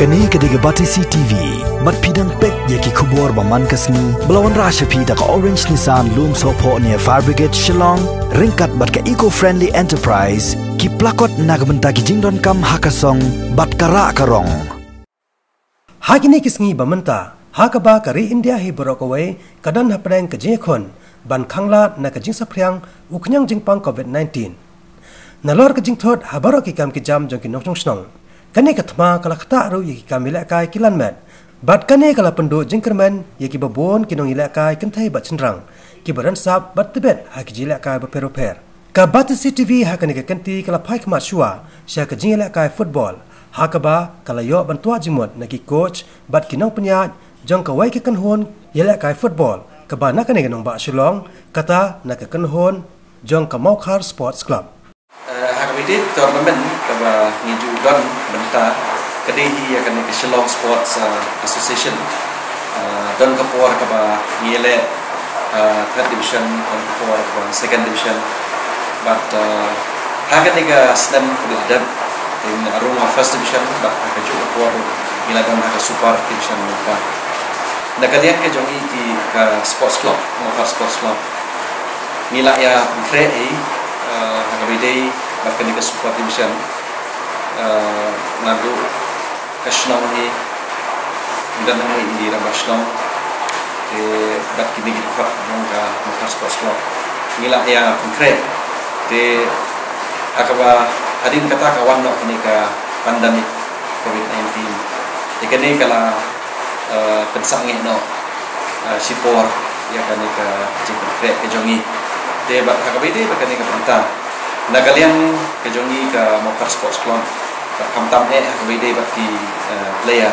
Kani kediga Batisi TV, mat pidang pek yaki kubur baman kasni, belawan rasha pida ka Orange Nissan Loom Sopo near Fire Brigade Shillong, ringkat bat ka eco-friendly enterprise, ki plakot nagbenta ki jingdon kam hakasong, bat kara karong. Hakini kisngi bamenta, hakaba kari India hi borokawai, kadan hapreng kejekon, ban khangla na kajing sapriang, uknyang jingpang COVID-19. Nalor kajing thot habaro ki kam ki jam jong ki nokjong snong. Kani katma kala khata ru yiki kam ilakai kilan met. Bat kani kala pendu jingkermen yiki babon kinong ilakai kentai bat cendrang. Ki badan sab bat tebet haki jilakai baperoper. Ka Batisi TV hakani ka kenti kala pai kemat shua, sya ka jing ilakai football. Hakaba kala yo bantua jimut naki coach bat kinong penyat jong ka wai ki kanhon ilakai football. Ka ba nakani kanong ba Shillong kata nak kanhon jong ka Mokhar Sports Club. Hakabidit tournament kaba ngiju don benta kadehi akan ke Shillong Sports Association don kapor kaba ngile third division don kapor kaba second division but hagan niga snam kudadab in arunga first division but hakaju kapor ngilagam haka super division ka nakalian ke jongi ki ka sports club Mokhar Sports Club ngila ya kre hakabidai bahkan di super division nadu kashnong ni dan nang di rabashnong ke bat kini di pak nongka Mokhar Sports Club ngila ya konkret te akaba hadin kata kawan no kini ka pandemik COVID-19 ikani kala pensangi no sipor ya kani ka konkret ke jongi te bat hakabidi bakani ka penta nakalian kejongi ke Mokhar Sports Club kamtam hakabide baki player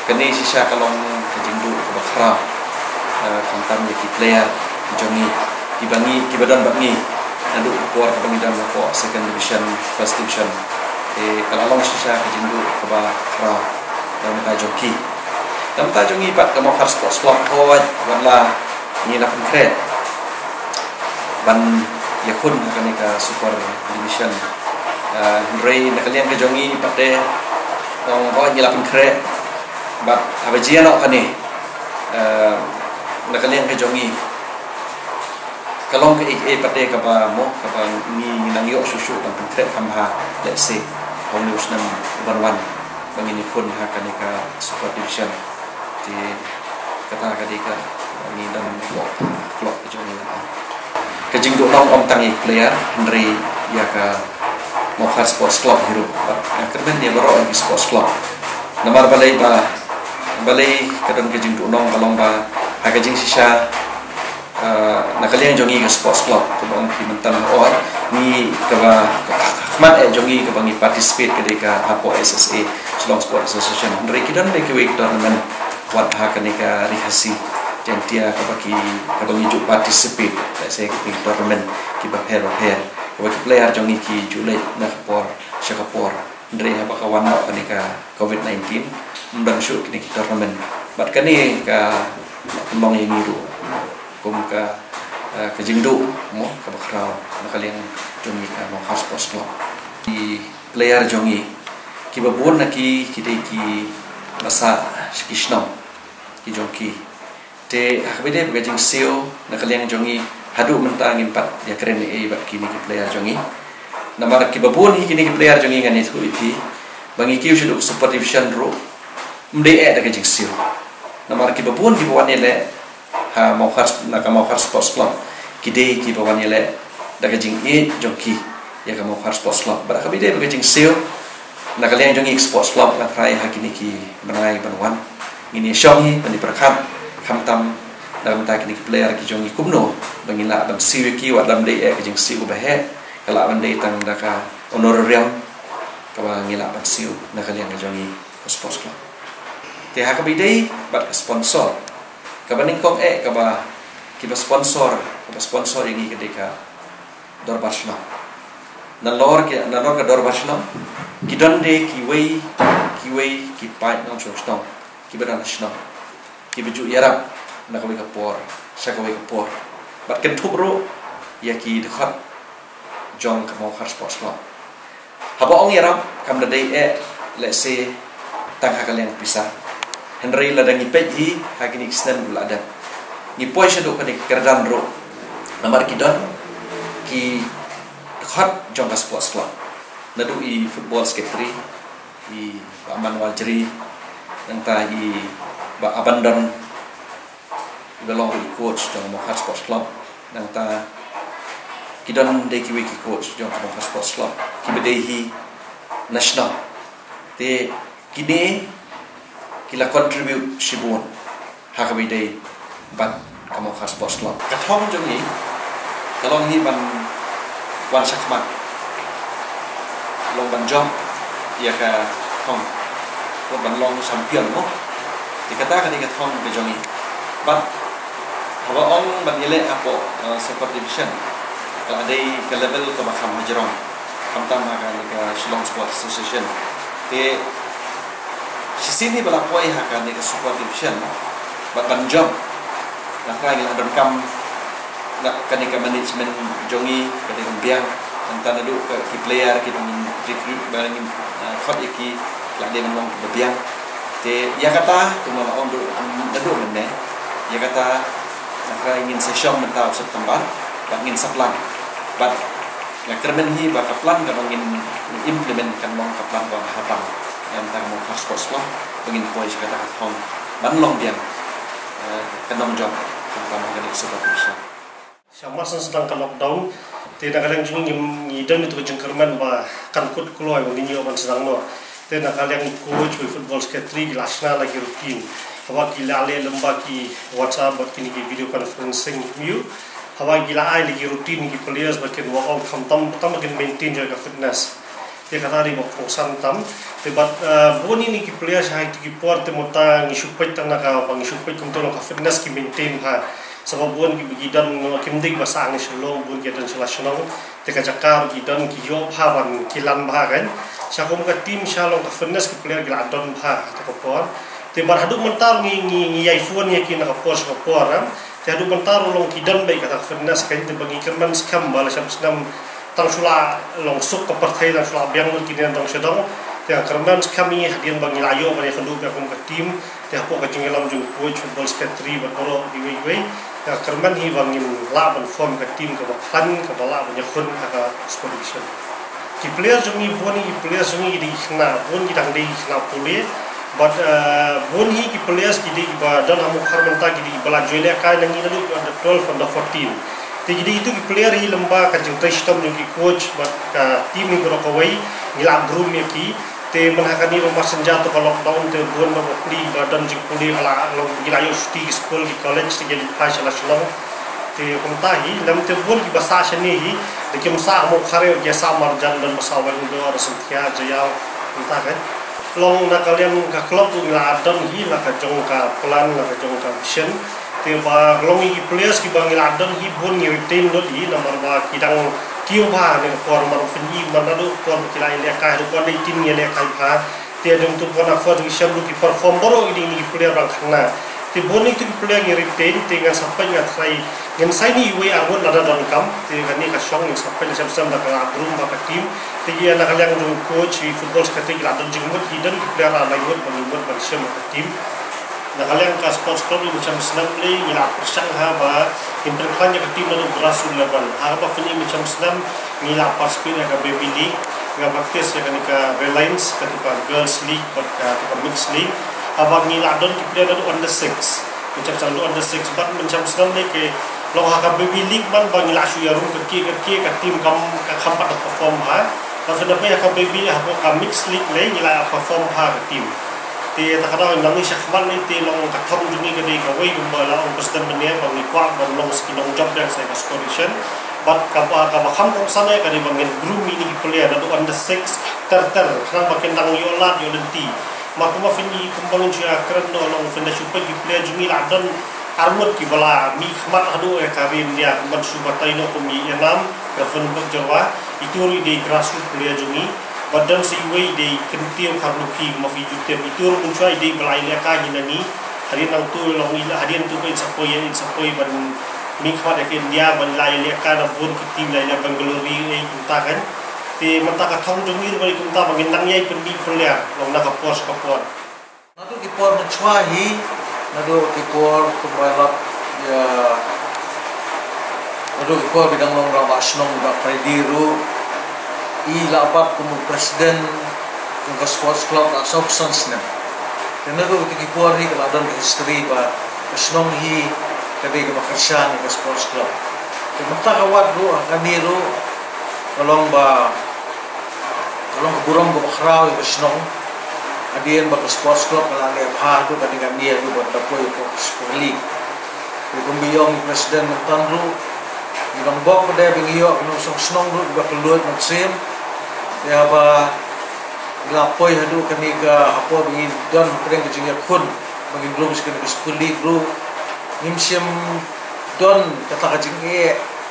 kini sisa kalong kejingdu ke bakra kamtam yaki player kejongi kibadan bangi nadu kuar ke bangi dan ko second division first division kalau sisa kejingdu ke bakra dan joki dan jongi pat ke Mokhar Sports Club howat wala ngila konkret ban yakun kani ka super division rei nakalian ke jongi pate nong ko nyilapin kre bat habajia no kani nakalian ke jongi kalong ke pate ka ba mo ka ba ni nang yo susu tang kre kamha let's say home news nam barwan bangini kun ha kani ka super division di kata kadika ni dan klub ke jongi kejing duk nong om tangi player Henry ya ka Mokhar Sports Club hiru kerben dia baro di Sports Club namar balai kadon kejing duk nong kalong ba kejing sisa nakalian jongi ke Sports Club to bang pimentan or ni ka ba khmat jongi ka bangi participate kedeka hapo SSA Shillong Sports Association Henry kidan de ke tournament wat ha kanika rihasi dan dia kabaki ju participate saya ke tournament ki ba pair kabaki player jongi ki julai na kapor syakapor ndre ha bakawan no kanika COVID-19 undang shoot ki tournament bat kani ka tembang yang ngiru kum ka kejingdu mo ka bakrao nakalian jongi ka Mokhar Sports Club di player jongi ki babon na ki masa skishno ki jongi te hakbide bagajing seo nakaliang jongi hadu mentang impat ya keren bat kini ki player jongi namar ki baboni kini ki player jongi ngani thu iti bangi ki usuduk super division ro mde bagajing seo namar ki babon ki bawan ele ha Mokhar Sports Club ki bawan ele bagajing jongi ya ka Mokhar Sports Club ba hakbide bagajing seo nakaliang jongi Sports Club latrai hakini ki banai banwan ini syongi pani perkhat kamtam dalam tak ni player ki jongi kumno bangila dam siwi ki wa dam dei ki jing siu bahe kala ban dei tang daka honorarium ka bangila ban siu nakalian ki jongi Sports Club te ha ka bidei bat sponsor ka baning kong ka ba ki ba sponsor ini ketika dor Barcelona nalor ka dor Barcelona ki don de ki wei ki pai nong chong ki ba national ki baju yarap nak kami kapor syakawi kapor bat kentuk ro ya ki dekat jong ke Mokhar Sports Club haba ong yarap kam da dei let's say tang hakal yang pisah Henry ladang ipet hi hakini kisnan buladan ni poi shadu kani kerdan ro namar kidon ki hot jong sports club nadu i football secretary i aman wajri nanta i ba abandon belong i coach jong mo sports club nanta kidon de ki wiki coach jong mo sports club ki bedehi national te kini kila contribute sibun hakabi de bat kamo sports club kathong jong ni kalong hi ban wan sakmat long ban jom ia ka thong ko ban long champion mo dikata kan ikat thong be jongi but hawa ong ban ile apo super division kalau ada ke level ke makam majrong kamtam akan ke Shillong Sports Association te sini bala poi akan ke super division ban jom nak lagi ada kam nak kan ke management jongi kan ke biang antara dulu ke player kita recruit barang khot iki lah dia memang ke biang te ya kata cuma on dulu mende ya kata nak ingin session mentau September tak ingin saplan but ya kermen hi ba kaplan kan ingin implement kan long kaplan ba hatang yang tang mo sports club ingin poi kata hong ban long biang kanong job kan kan super bisa sama sedang ke lockdown tidak kalian juga ngidam itu jengkerman bah kan kut keluar ini nyoban sedang no tidak kalian coach football secretary gilasna lagi rutin hawa gila ale lembah ki WhatsApp buat kini video conferencing view hawa gila ai lagi rutin ki players bakin workout khamtam pertama bakin maintain jaga fitness dia kata di fokusan tam debat boni ni ki players hai ki por temota ngisupet tang naka pangisupet kumtolo ka fitness ki maintain ha sebab buan ki bigidan kimdik basa ang Shillong buan ki dan Shillong teka jakar gidan ki yo phawan kilan bah kan sakum ka tim Shillong ka fitness ki player gila adon bah to por te bar hadu mentar ngi iPhone ya ki na por so por te hadu mentar long kidan bai ka fitness kan te bagi kerman skam bala sam tang sula long suk ka partai tang sula biang ki dan tang sedang te kerman skami hadian bagi layo bari kendu ka kum ka tim te hapo ka jingelam jung coach football secretary bakoro di wei kerman hi bangin laban form ke tim ke bakan ke bala punya khun ke competition ki player jungi boni player jungi di khna bon dang di khna pule but boni ki players ki di ba dan hamu kharmanta ki di bala joile ka nang ni lu under 12 under 14 te jadi itu ki player hi lamba ka jung system jungi coach but ka tim ni gro ko wai ngilam room ya ki te menakani rumah senjata kalau lockdown te bon no pri badan jing puli ala long gilayo sti school di college te jadi pasal Shillong te kumtahi lam te bon ki basa shani hi de kim sa mo khare ya sa marjan dan masawan do ar santhia jaya kumta kan long na kalian ka club tu la adam hi la ka jong ka plan la ka jong ka vision te ba long ki players ki bang la adam hi bon ni retain do di nomor ba kidang kiu ba ne por mar fini manadu por kilai le ka ru ko dei tin ye le kai pha te dum tu bona for vision lu ki perform boro ini ni player bang khna te boni tu player ni retain te nga sampai nga try ngen sai ni we arwon ada don kam te ga ni ka song ni sampai sam sam da ka group ba ka team te ya na kalang du coach football secretary la don jingmut hidden ki player la mai mut ba sham ka team na kalang ka sports club ni macam senam play ni la persang ha ba imperkan ya ka team na grassroots level ha ba fini macam senam ni la participate ka baby league nga baktes ya ka Reliance ka tu girls league ka mixed league abang ni la don ki player do under 6 macam selalu under 6 but macam senam ni ke lo ha ka baby league ban bang la shu ya rum ka team kam ka khampat perform ha pa sa dapat ya ka baby ha ka mixed league le ni la perform ha ka team te takada nang isya khman ni te long ka thong juni ka dei ka wei gumba la on president mene bang ni kwa bang long skinong job dan sai ka scoration but ka kham kong sana ka dei bang group ni player da under 6 ter khang baken dang yo lat yo lenti ma kuma fini kumbang jia kran no long fina super di player juni la don armut ki bala mi khmat hadu e ka rin dia kumbang super tai no kumi enam ka fun bang jawa itu ri di grassroots player juni badan si wei de kentiam karnuki mafi jutem itu muncul de belai leka hinani hari nang tu long ila hadian tu ko insapoi ban mi khwa de India ban lai leka na bun ki tim lai na Bangalore ei kunta kan Di mentaka thong jungir bari kumta bangintang yai pendi pelia long nak pos kapor. Nado kipor mencuahi, nado kipor kumbalap ya, nado kipor bidang long rawa senong da krediru, I lapat kumu presiden kung sports club da substance na. Dan nado kipor hi kaladon history ba senong hi kadi kemakersan ke sports club. Kumta kawat do kaniru kalong keburong ko bakraw ko senong. Adian bak sports club kalani abha do kadi kami do buat dapoy ko sport league. Kung biyong presiden mentanru ilang bok pada bingiyo no song senong do bak keluat maksim. Ya ba lapoy hadu kani ka hapo bingi don kring kejingya kun bagi belum sekali ke sport league do nimsyam don kata kajing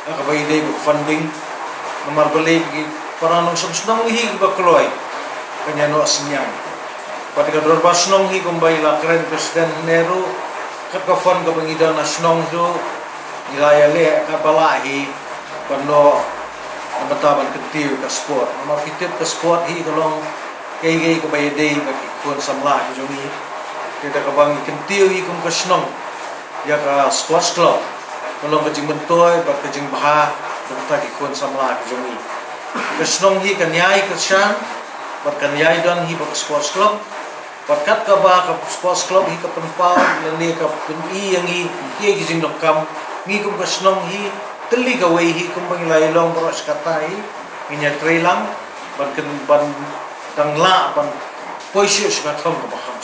kabai day funding nomor beli para nong senong hi bakloy kanya no asinyang pada kador basnong hi kumbai lakren presiden Nehru kat kafon ka bangidan nasnong do ilayale ka balahi pano namataban ketiu ka sport nomor kitip ka sport hi kalong kay kabai day bakikon samla jongi kita kabangi ketiu hi kum kasnong ya ka sports club kalau kajing bentoy bat kajing baha bentak ikon samla kajungi kesnong hi kanyai kesyan bat kanyai dan hi bak sports club bat kat ka ba ka sports club hi ka penpau lani ka peni yang hi ki kajing dokam ngi kum kesnong hi teli ka wei hi kum bangilai long boros katai nginya trailang bat kan ban dangla ban poisyo ska thom ka baham